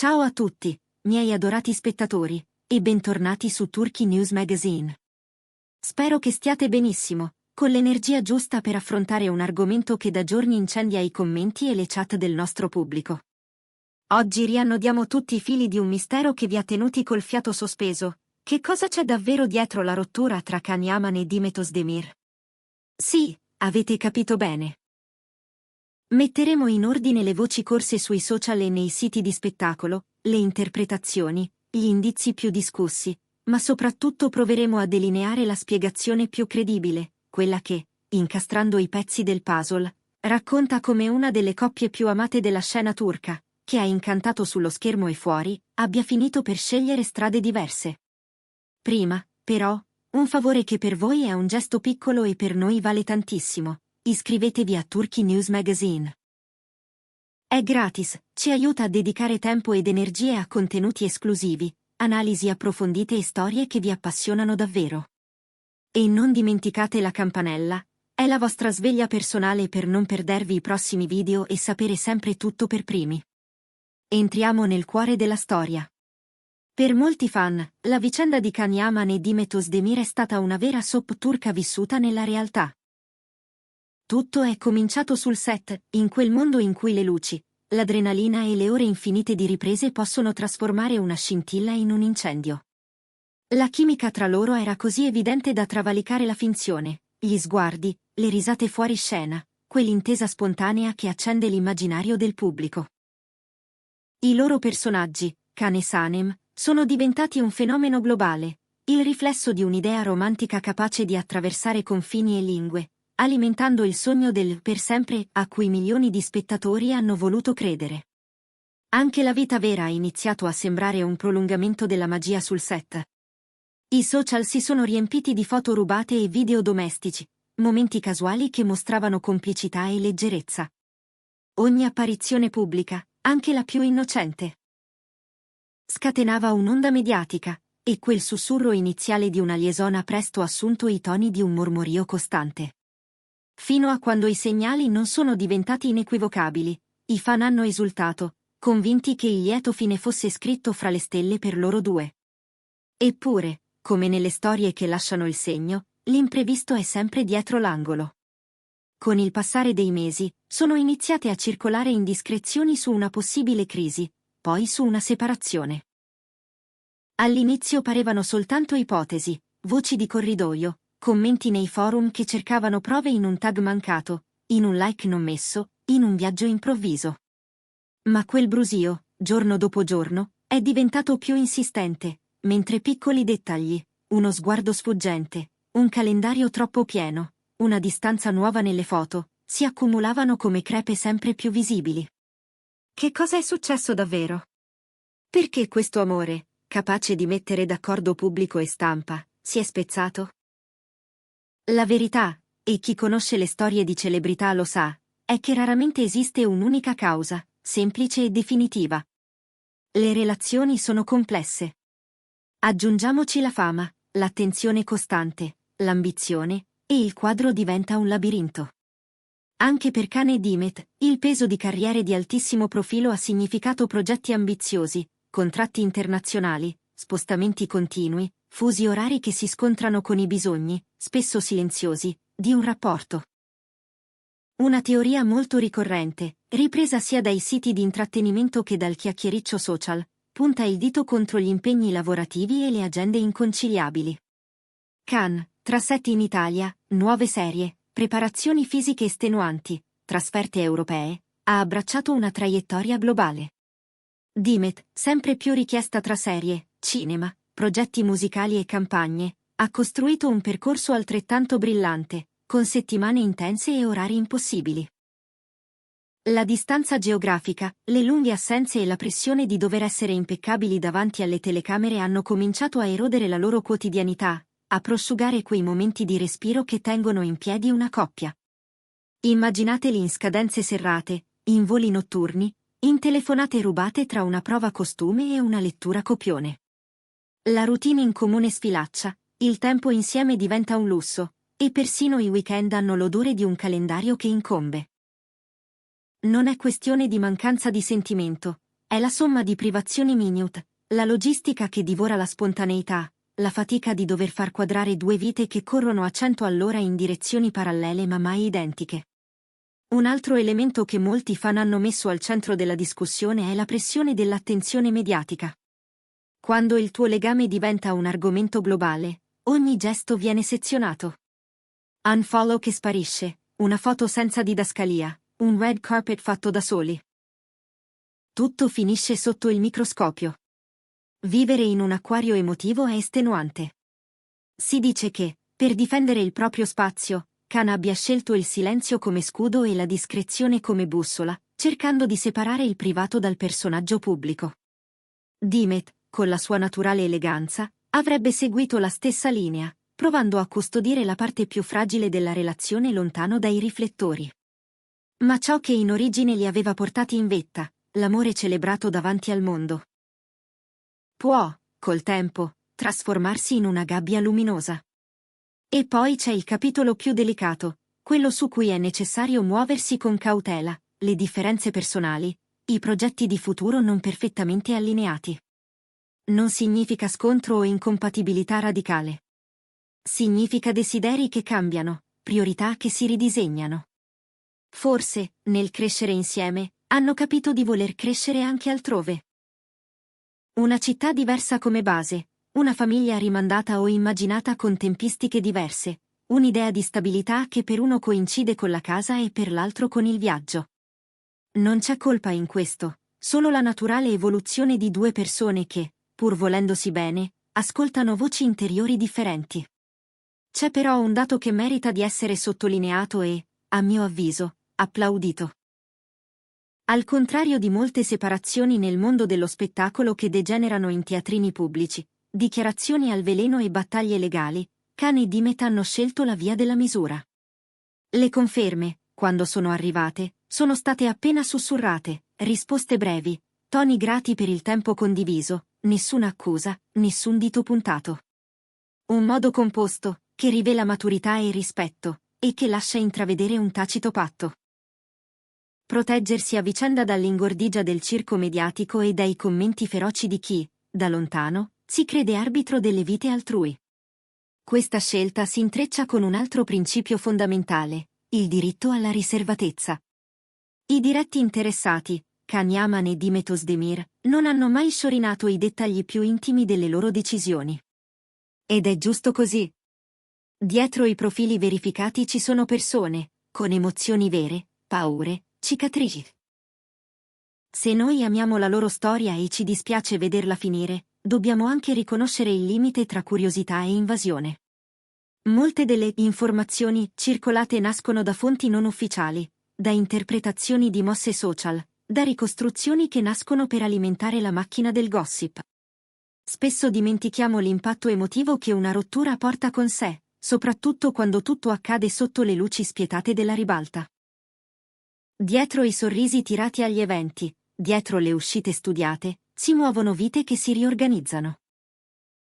Ciao a tutti, miei adorati spettatori, e bentornati su Turkey News Magazine. Spero che stiate benissimo, con l'energia giusta per affrontare un argomento che da giorni incendia i commenti e le chat del nostro pubblico. Oggi riannodiamo tutti i fili di un mistero che vi ha tenuti col fiato sospeso. Che cosa c'è davvero dietro la rottura tra Can Yaman e Demet Özdemir? Sì, avete capito bene. Metteremo in ordine le voci corse sui social e nei siti di spettacolo, le interpretazioni, gli indizi più discussi, ma soprattutto proveremo a delineare la spiegazione più credibile, quella che, incastrando i pezzi del puzzle, racconta come una delle coppie più amate della scena turca, che ha incantato sullo schermo e fuori, abbia finito per scegliere strade diverse. Prima, però, un favore che per voi è un gesto piccolo e per noi vale tantissimo. Iscrivetevi a Turkey News Magazine. È gratis, ci aiuta a dedicare tempo ed energie a contenuti esclusivi, analisi approfondite e storie che vi appassionano davvero. E non dimenticate la campanella, è la vostra sveglia personale per non perdervi i prossimi video e sapere sempre tutto per primi. Entriamo nel cuore della storia. Per molti fan, la vicenda di Can Yaman e Demet Özdemir è stata una vera soap turca vissuta nella realtà. Tutto è cominciato sul set, in quel mondo in cui le luci, l'adrenalina e le ore infinite di riprese possono trasformare una scintilla in un incendio. La chimica tra loro era così evidente da travalicare la finzione, gli sguardi, le risate fuori scena, quell'intesa spontanea che accende l'immaginario del pubblico. I loro personaggi, Can e Sanem, sono diventati un fenomeno globale, il riflesso di un'idea romantica capace di attraversare confini e lingue, alimentando il sogno del per sempre a cui milioni di spettatori hanno voluto credere. Anche la vita vera ha iniziato a sembrare un prolungamento della magia sul set. I social si sono riempiti di foto rubate e video domestici, momenti casuali che mostravano complicità e leggerezza. Ogni apparizione pubblica, anche la più innocente, scatenava un'onda mediatica, e quel sussurro iniziale di una liaison ha presto assunto i toni di un mormorio costante. Fino a quando i segnali non sono diventati inequivocabili, i fan hanno esultato, convinti che il lieto fine fosse scritto fra le stelle per loro due. Eppure, come nelle storie che lasciano il segno, l'imprevisto è sempre dietro l'angolo. Con il passare dei mesi, sono iniziate a circolare indiscrezioni su una possibile crisi, poi su una separazione. All'inizio parevano soltanto ipotesi, voci di corridoio, commenti nei forum che cercavano prove in un tag mancato, in un like non messo, in un viaggio improvviso. Ma quel brusio, giorno dopo giorno, è diventato più insistente, mentre piccoli dettagli, uno sguardo sfuggente, un calendario troppo pieno, una distanza nuova nelle foto, si accumulavano come crepe sempre più visibili. Che cosa è successo davvero? Perché questo amore, capace di mettere d'accordo pubblico e stampa, si è spezzato? La verità, e chi conosce le storie di celebrità lo sa, è che raramente esiste un'unica causa, semplice e definitiva. Le relazioni sono complesse. Aggiungiamoci la fama, l'attenzione costante, l'ambizione, e il quadro diventa un labirinto. Anche per Can e Demet, il peso di carriere di altissimo profilo ha significato progetti ambiziosi, contratti internazionali, spostamenti continui, fusi orari che si scontrano con i bisogni, spesso silenziosi, di un rapporto. Una teoria molto ricorrente, ripresa sia dai siti di intrattenimento che dal chiacchiericcio social, punta il dito contro gli impegni lavorativi e le agende inconciliabili. Can, tra set in Italia, nuove serie, preparazioni fisiche estenuanti, trasferte europee, ha abbracciato una traiettoria globale. Demet, sempre più richiesta tra serie, cinema, progetti musicali e campagne, ha costruito un percorso altrettanto brillante, con settimane intense e orari impossibili. La distanza geografica, le lunghe assenze e la pressione di dover essere impeccabili davanti alle telecamere hanno cominciato a erodere la loro quotidianità, a prosciugare quei momenti di respiro che tengono in piedi una coppia. Immaginateli in scadenze serrate, in voli notturni, in telefonate rubate tra una prova costume e una lettura copione. La routine in comune sfilaccia, il tempo insieme diventa un lusso, e persino i weekend hanno l'odore di un calendario che incombe. Non è questione di mancanza di sentimento, È la somma di privazioni minute, la logistica che divora la spontaneità, la fatica di dover far quadrare due vite che corrono a 100 all'ora in direzioni parallele ma mai identiche. Un altro elemento che molti fan hanno messo al centro della discussione è la pressione dell'attenzione mediatica. Quando il tuo legame diventa un argomento globale, ogni gesto viene sezionato. Unfollow che sparisce, una foto senza didascalia, un red carpet fatto da soli. Tutto finisce sotto il microscopio. Vivere in un acquario emotivo è estenuante. Si dice che, per difendere il proprio spazio, Khan abbia scelto il silenzio come scudo e la discrezione come bussola, cercando di separare il privato dal personaggio pubblico. Dimet, con la sua naturale eleganza, avrebbe seguito la stessa linea, provando a custodire la parte più fragile della relazione lontano dai riflettori. Ma ciò che in origine li aveva portati in vetta, l'amore celebrato davanti al mondo, può, col tempo, trasformarsi in una gabbia luminosa. E poi c'è il capitolo più delicato, quello su cui è necessario muoversi con cautela, le differenze personali, i progetti di futuro non perfettamente allineati. Non significa scontro o incompatibilità radicale. Significa desideri che cambiano, priorità che si ridisegnano. Forse, nel crescere insieme, hanno capito di voler crescere anche altrove. Una città diversa come base, una famiglia rimandata o immaginata con tempistiche diverse, un'idea di stabilità che per uno coincide con la casa e per l'altro con il viaggio. Non c'è colpa in questo, solo la naturale evoluzione di due persone che, pur volendosi bene, ascoltano voci interiori differenti. C'è però un dato che merita di essere sottolineato e, a mio avviso, applaudito. Al contrario di molte separazioni nel mondo dello spettacolo che degenerano in teatrini pubblici, dichiarazioni al veleno e battaglie legali, Khan e Dimet hanno scelto la via della misura. Le conferme, quando sono arrivate, sono state appena sussurrate, risposte brevi, toni grati per il tempo condiviso, nessuna accusa, nessun dito puntato. Un modo composto, che rivela maturità e rispetto, e che lascia intravedere un tacito patto. Proteggersi a vicenda dall'ingordigia del circo mediatico e dai commenti feroci di chi, da lontano, si crede arbitro delle vite altrui. Questa scelta si intreccia con un altro principio fondamentale, il diritto alla riservatezza. I diretti interessati, Khan Yaman e Dimet Özdemir, non hanno mai sciorinato i dettagli più intimi delle loro decisioni. Ed è giusto così. Dietro i profili verificati ci sono persone, con emozioni vere, paure, cicatrici. Se noi amiamo la loro storia e ci dispiace vederla finire, dobbiamo anche riconoscere il limite tra curiosità e invasione. Molte delle informazioni circolate nascono da fonti non ufficiali, da interpretazioni di mosse social, da ricostruzioni che nascono per alimentare la macchina del gossip. Spesso dimentichiamo l'impatto emotivo che una rottura porta con sé, soprattutto quando tutto accade sotto le luci spietate della ribalta. Dietro i sorrisi tirati agli eventi, dietro le uscite studiate, si muovono vite che si riorganizzano.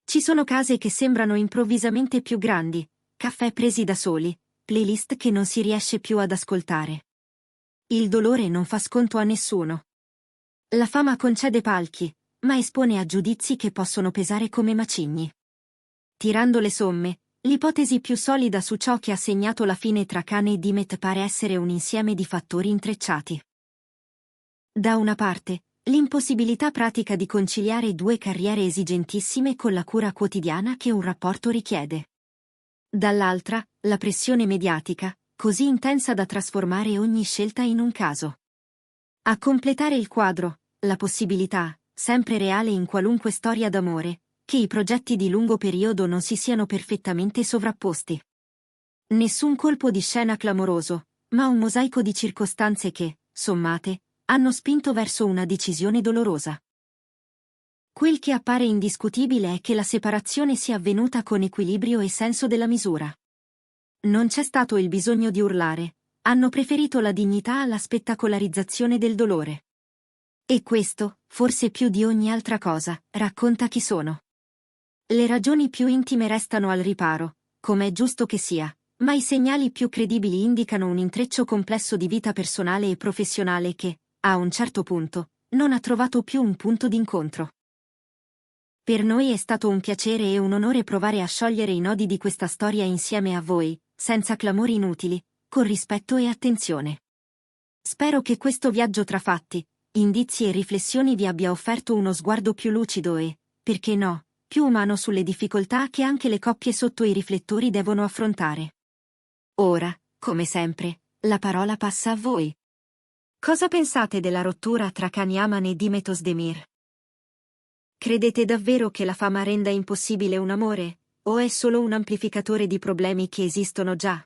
Ci sono case che sembrano improvvisamente più grandi, caffè presi da soli, playlist che non si riesce più ad ascoltare. Il dolore non fa sconto a nessuno. La fama concede palchi, ma espone a giudizi che possono pesare come macigni. Tirando le somme, l'ipotesi più solida su ciò che ha segnato la fine tra Khan e Dimet pare essere un insieme di fattori intrecciati. Da una parte, l'impossibilità pratica di conciliare due carriere esigentissime con la cura quotidiana che un rapporto richiede. Dall'altra, la pressione mediatica, così intensa da trasformare ogni scelta in un caso. A completare il quadro, la possibilità, sempre reale in qualunque storia d'amore, che i progetti di lungo periodo non si siano perfettamente sovrapposti. Nessun colpo di scena clamoroso, ma un mosaico di circostanze che, sommate, hanno spinto verso una decisione dolorosa. Quel che appare indiscutibile è che la separazione sia avvenuta con equilibrio e senso della misura. Non c'è stato il bisogno di urlare, hanno preferito la dignità alla spettacolarizzazione del dolore. E questo, forse più di ogni altra cosa, racconta chi sono. Le ragioni più intime restano al riparo, come è giusto che sia, ma i segnali più credibili indicano un intreccio complesso di vita personale e professionale che, a un certo punto, non ha trovato più un punto d'incontro. Per noi è stato un piacere e un onore provare a sciogliere i nodi di questa storia insieme a voi, senza clamori inutili, con rispetto e attenzione. Spero che questo viaggio tra fatti, indizi e riflessioni vi abbia offerto uno sguardo più lucido e, perché no, più umano sulle difficoltà che anche le coppie sotto i riflettori devono affrontare. Ora, come sempre, la parola passa a voi. Cosa pensate della rottura tra Can Yaman e Dimetos Demir? Credete davvero che la fama renda impossibile un amore, o è solo un amplificatore di problemi che esistono già?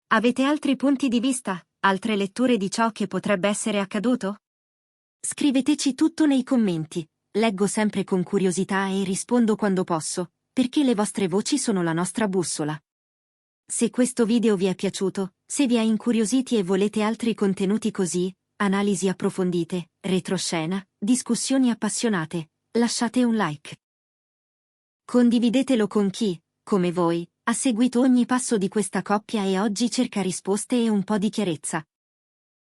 Avete altri punti di vista, altre letture di ciò che potrebbe essere accaduto? Scriveteci tutto nei commenti, leggo sempre con curiosità e rispondo quando posso, perché le vostre voci sono la nostra bussola. Se questo video vi è piaciuto, se vi ha incuriositi e volete altri contenuti così, analisi approfondite, retroscena, discussioni appassionate, lasciate un like. Condividetelo con chi, come voi, ha seguito ogni passo di questa coppia e oggi cerca risposte e un po' di chiarezza.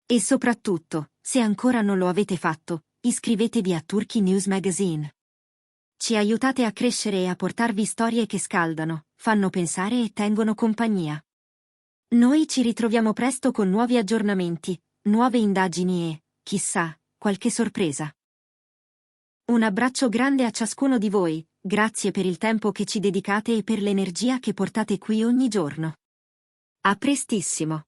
E soprattutto, se ancora non lo avete fatto, iscrivetevi a Turkey News Magazine. Ci aiutate a crescere e a portarvi storie che scaldano, fanno pensare e tengono compagnia. Noi ci ritroviamo presto con nuovi aggiornamenti, nuove indagini e, chissà, qualche sorpresa. Un abbraccio grande a ciascuno di voi, grazie per il tempo che ci dedicate e per l'energia che portate qui ogni giorno. A prestissimo!